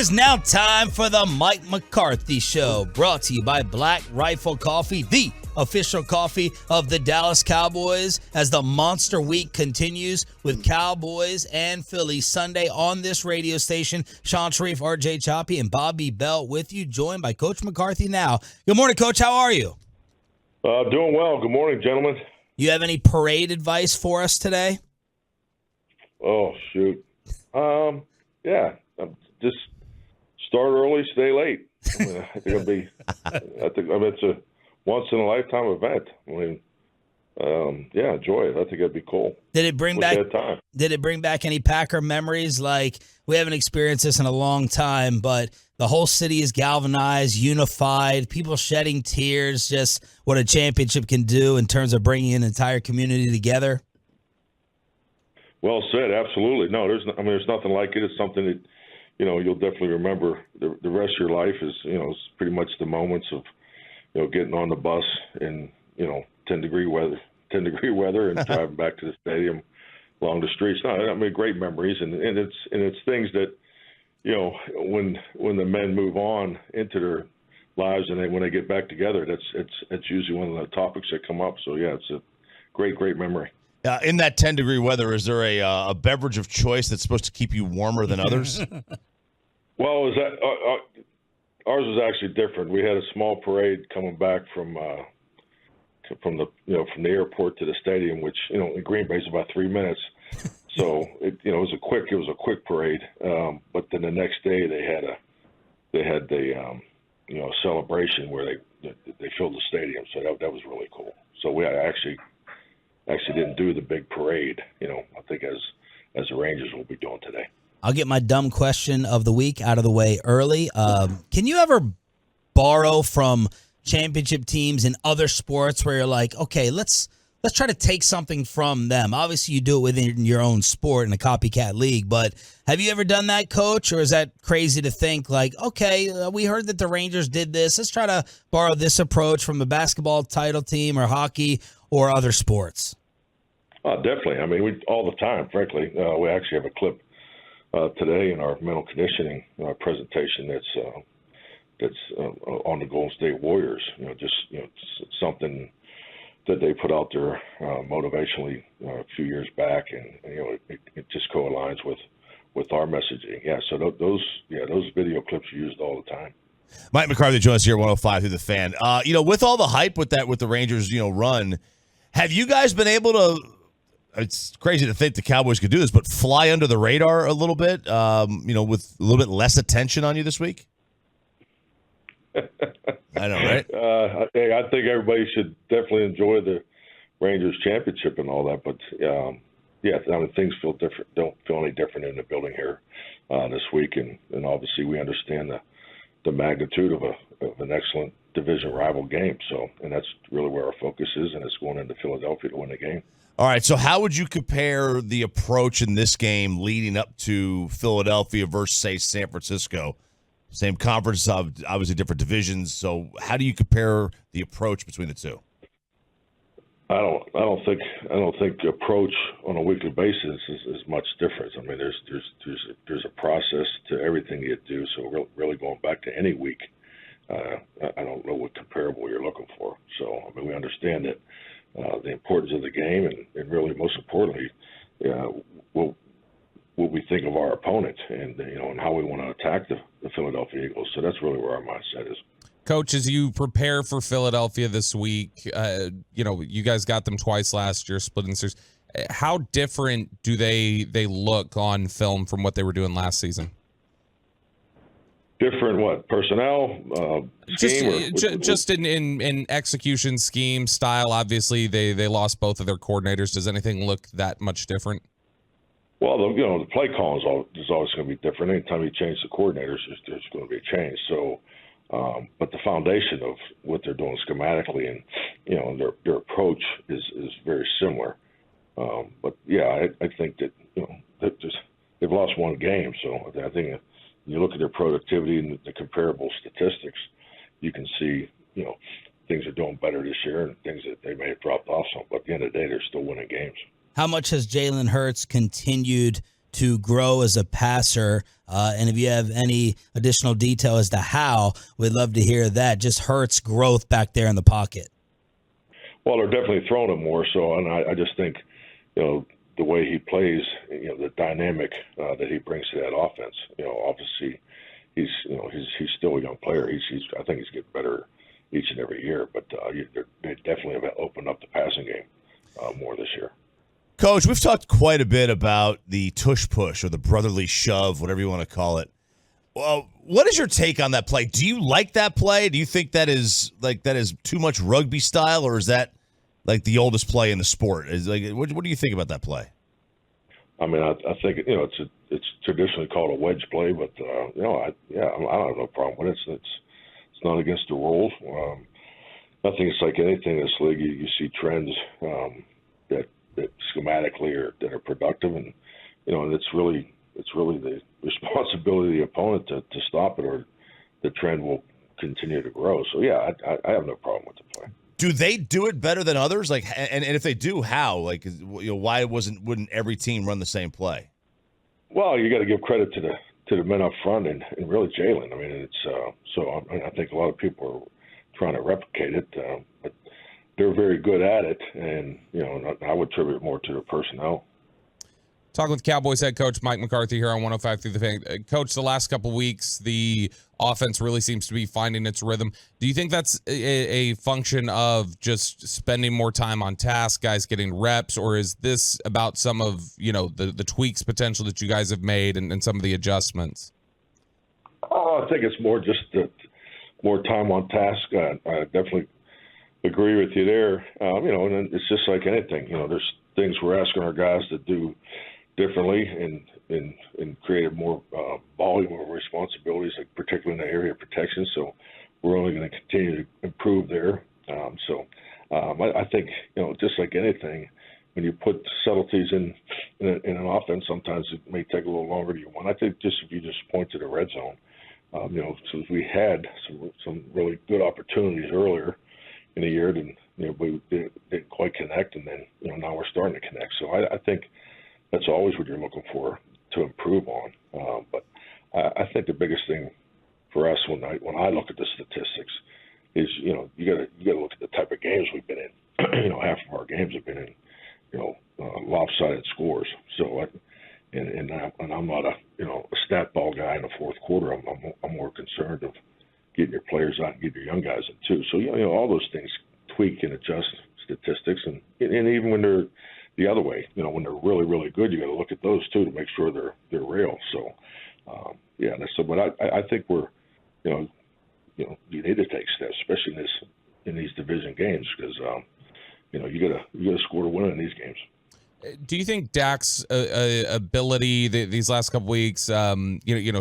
is now time for the Mike McCarthy Show, brought to you by Black Rifle Coffee, the official coffee of the Dallas Cowboys, as the Monster Week continues with Cowboys and Phillies Sunday on this radio station. Sean Sharif, RJ Choppy, and Bobby Bell with you, joined by Coach McCarthy now. Good morning, Coach. How are you? Doing well. Good morning, gentlemen. You have any parade advice for us today? Oh, shoot. Yeah. Just start early, stay late. I think it's a once in a lifetime event. Enjoy it. I think that'd be cool. Did it bring back any Packer memories? Like, we haven't experienced this in a long time, but the whole city is galvanized, unified, people shedding tears, just what a championship can do in terms of bringing an entire community together. Well said. Absolutely. No, there's nothing like it. It's something that, you'll definitely remember the rest of your life. Is, it's pretty much the moments of, getting on the bus in, 10-degree weather and driving back to the stadium along the streets. No, great memories, and it's things that, when the men move on into their lives and when they get back together, it's usually one of the topics that come up. So yeah, it's a great memory. In that 10-degree weather, is there a beverage of choice that's supposed to keep you warmer than others? Well, ours was actually different. We had a small parade coming back from the airport to the stadium, which in Green Bay is about 3 minutes. So it was a quick parade. But then the next day they had the celebration where they filled the stadium. So that was really cool. So we actually didn't do the big parade. I think as the Rangers will be doing today. I'll get my dumb question of the week out of the way early. Can you ever borrow from championship teams in other sports where you're like, okay, let's try to take something from them? Obviously, you do it within your own sport in a copycat league, but have you ever done that, Coach? Or is that crazy to think like, okay, we heard that the Rangers did this. Let's try to borrow this approach from a basketball title team or hockey or other sports? Definitely. We all the time, frankly. We actually have a clip today in our mental conditioning presentation that's on the Golden State Warriors. Something that they put out there motivationally a few years back, and it just co-aligns with our messaging. Yeah, so those video clips are used all the time. Mike McCarthy joins us here at 105 through the Fan. With all the hype with the Rangers run, have you guys been able to? It's crazy to think the Cowboys could do this, but fly under the radar a little bit, with a little bit less attention on you this week? I know, right? I think everybody should definitely enjoy the Rangers championship and all that, but things don't feel any different in the building here this week, and obviously we understand the magnitude of an excellent division rival game. So, and that's really where our focus is, and it's going into Philadelphia to win the game. All right, so how would you compare the approach in this game leading up to Philadelphia versus, say, San Francisco? Same conference, obviously different divisions. So how do you compare the approach between the two? I don't think approach on a weekly basis is much different. There's a process to everything you do. So really going back to any week, I don't know what comparable you're looking for. So we understand that. The importance of the game, and really most importantly, what we think of our opponent, and and how we want to attack the Philadelphia Eagles. So that's really where our mindset is. Coach, as you prepare for Philadelphia this week, you guys got them twice last year, splitting series. How different do they look on film from what they were doing last season? Different what? Personnel? Just in execution, scheme, style. Obviously, they lost both of their coordinators. Does anything look that much different? Well, the play call is always going to be different. Anytime you change the coordinators, there's going to be a change. So, but the foundation of what they're doing schematically and their approach is very similar. But yeah, I think that they've lost one game. So I think. You look at their productivity and the comparable statistics, you can see, things are doing better this year and things that they may have dropped off some. But at the end of the day, they're still winning games. How much has Jalen Hurts continued to grow as a passer? And if you have any additional detail as to how, we'd love to hear that. Just Hurts' growth back there in the pocket. Well, they're definitely throwing him more so, and I just think, the way he plays, the dynamic that he brings to that offense. Obviously, he's still a young player. I think he's getting better each and every year, but they definitely have opened up the passing game more this year. Coach, we've talked quite a bit about the tush push or the brotherly shove, whatever you want to call it. Well, what is your take on that play? Do you like that play? Do you think that is too much rugby style, or is that like the oldest play in the sport? What do you think about that play? I mean, I think it's traditionally called a wedge play, but I don't have no problem with it. It's not against the rules. I think it's like anything in this league. You see trends that schematically that are productive, and and it's really the responsibility of the opponent to stop it, or the trend will continue to grow. So yeah, I have no problem with the play. Do they do it better than others? And if they do, how? Why wouldn't every team run the same play? Well, you got to give credit to the men up front and really Jaylon. I mean, I think a lot of people are trying to replicate it, but they're very good at it, and I would attribute it more to the personnel. Talking with Cowboys head coach Mike McCarthy here on 105 Through the Fan. Coach, the last couple weeks, the offense really seems to be finding its rhythm. Do you think that's a function of just spending more time on task, guys getting reps, or is this about some of the tweaks potential that you guys have made and some of the adjustments? I think it's more just more time on task. I definitely agree with you there. And it's just like anything. There's things we're asking our guys to do differently and created more volume of responsibilities, like particularly in the area of protection. So we're only going to continue to improve there. I think just like anything, when you put subtleties in an offense, sometimes it may take a little longer than you want. I think if you just point to the red zone, since we had some really good opportunities earlier in the year, then we didn't quite connect, and then now we're starting to connect. So I think that's always what you're looking for to improve on. But I think the biggest thing for us when I look at the statistics is you got to look at the type of games we've been in. Half of our games have been in lopsided scores. So and I'm not a stat ball guy in the fourth quarter. I'm more concerned of getting your players out and getting your young guys in too. So all those things tweak and adjust statistics, and even when they're the other way, when they're really, really good, you got to look at those too to make sure they're real. So, but I think we're, you need to take steps, especially in these division games, because you gotta score to win in these games. Do you think Dak's ability these last couple weeks,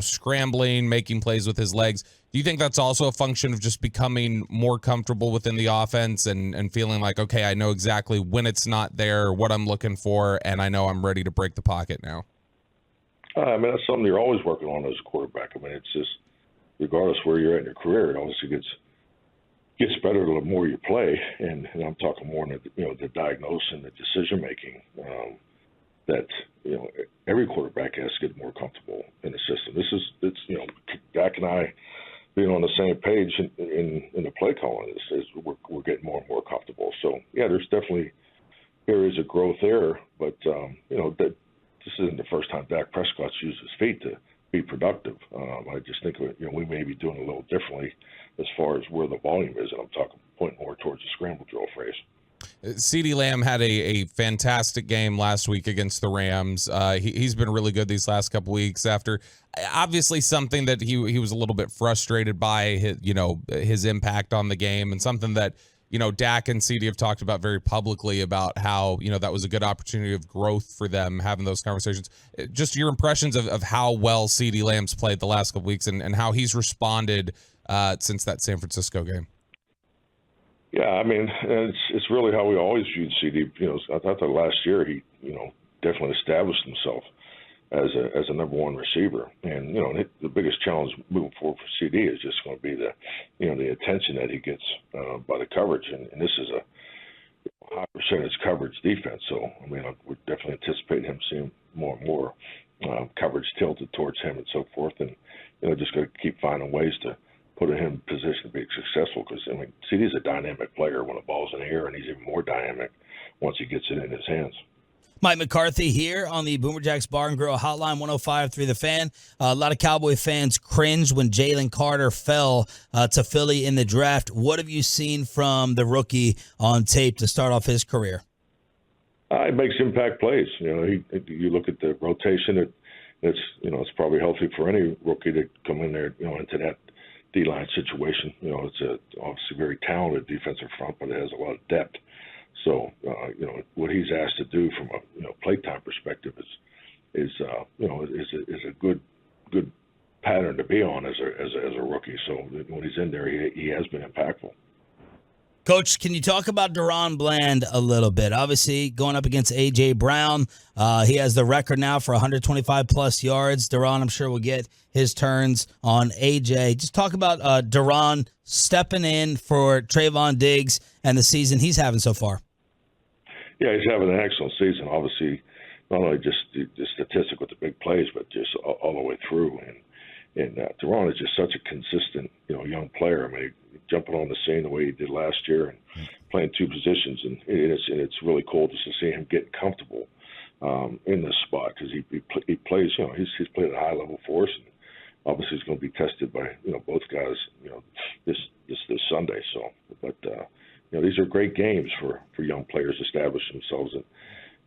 scrambling, making plays with his legs, do you think that's also a function of just becoming more comfortable within the offense and feeling like, okay, I know exactly when it's not there, what I'm looking for, and I know I'm ready to break the pocket now? That's something you're always working on as a quarterback. It's just regardless where you're at in your career, it obviously gets better the more you play, and I'm talking more in the diagnosis and the decision making. That every quarterback has to get more comfortable in the system. It's Dak and I being on the same page in the play calling is we're getting more and more comfortable. So yeah, there's definitely areas of growth there, but that this isn't the first time Dak Prescott's used his feet to be productive. I just think we may be doing a little differently as far as where the volume is, and I'm pointing more towards the scramble drill phrase. CeeDee Lamb had a fantastic game last week against the Rams. He's been really good these last couple weeks after obviously something that he was a little bit frustrated by his impact on the game, and something that Dak and CeeDee have talked about very publicly about how that was a good opportunity of growth for them, having those conversations. Just your impressions of how well CeeDee Lamb's played the last couple weeks and how he's responded since that San Francisco game. Yeah, it's really how we always viewed CD. I thought that last year he, definitely established himself as a number one receiver, and the biggest challenge moving forward for CD is just going to be the attention that he gets by the coverage, and this is a high percentage coverage defense. So we're definitely anticipating him seeing more and more coverage tilted towards him and so forth, and just got to keep finding ways to put him in position to be successful. Because CD's a dynamic player when the ball's in the air, and he's even more dynamic once he gets it in his hands. Mike McCarthy here on the Boomer Jacks Bar and Grill Hotline 105.3 The Fan. A lot of Cowboy fans cringed when Jaylon Carter fell to Philly in the draft. What have you seen from the rookie on tape to start off his career? It makes impact plays. You look at the rotation. It's probably healthy for any rookie to come in there, into that D-line situation. It's obviously very talented defensive front, but it has a lot of depth. So, what he's asked to do from a playtime perspective is a good pattern to be on as a rookie. So when he's in there, he has been impactful. Coach, can you talk about Deron Bland a little bit? Obviously, going up against A.J. Brown, he has the record now for 125-plus yards. Deron, I'm sure, will get his turns on A.J. Just talk about Deron stepping in for Trayvon Diggs and the season he's having so far. Yeah, he's having an excellent season. Obviously, not only just the statistic with the big plays, but just all the way through. And Deron is just such a consistent, young player. Jumping on the scene the way he did last year and playing two positions, and it's really cool just to see him get comfortable in this spot because he plays. He's played at a high level for us, and obviously he's going to be tested by both guys this Sunday. So, but these are great games for young players to establish themselves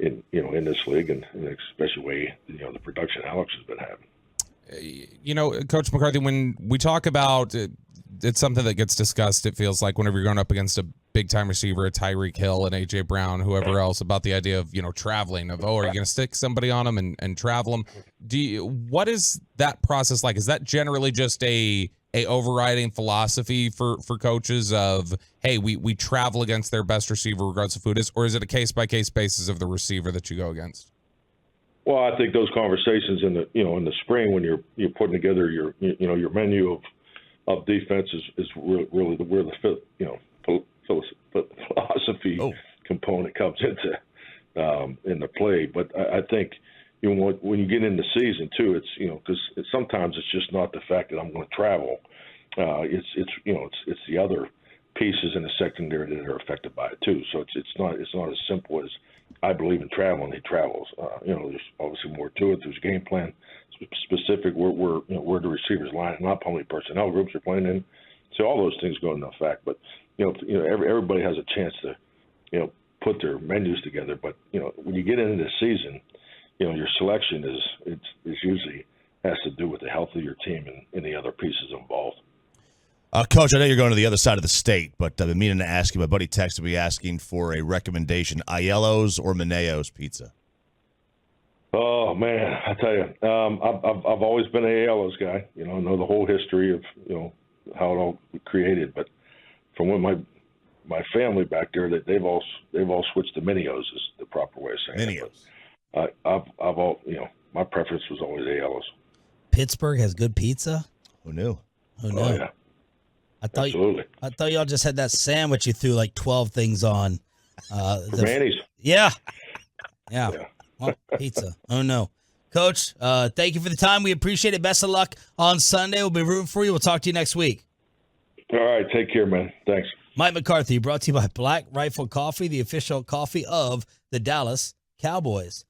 in this league, and especially the way the production Alex has been having. Coach McCarthy, when we talk about it's something that gets discussed, it feels like whenever you're going up against a big-time receiver, a Tyreek Hill and A.J. Brown, whoever else, about the idea of, traveling, are you going to stick somebody on them and travel them? What is that process like? Is that generally just a overriding philosophy for coaches of, hey, we travel against their best receiver regardless of who it is, or is it a case-by-case basis of the receiver that you go against? Well, I think those conversations in the spring when you're putting together your menu of defense is really where the philosophy component comes into play. But I think when you get into season too, it's because sometimes it's just not the fact that I'm going to travel. It's the other pieces in the secondary that are affected by it too. So it's not as simple as I believe in traveling. He travels. There's obviously more to it. There's a game plan specific where the receivers lining up, how many personnel groups are playing in. So all those things go into effect. But everybody has a chance to put their menus together. But when you get into the season, your selection is usually has to do with the health of your team and the other pieces involved. Coach, I know you're going to the other side of the state, but I've been meaning to ask you. My buddy texted me asking for a recommendation: Aiello's or Meneo's pizza. Oh man, I tell you, I've always been an Aiello's guy. I know the whole history of how it all created, but from when my family back there, that they've all switched to Meneo's is the proper way of saying Meneo's. it. My preference was always Aiello's. Pittsburgh has good pizza? Who knew? Oh yeah. Absolutely. I thought y'all just had that sandwich you threw like 12 things on. Manny's. Yeah. Well, pizza. Oh, no. Coach, thank you for the time. We appreciate it. Best of luck on Sunday. We'll be rooting for you. We'll talk to you next week. All right. Take care, man. Thanks. Mike McCarthy, brought to you by Black Rifle Coffee, the official coffee of the Dallas Cowboys.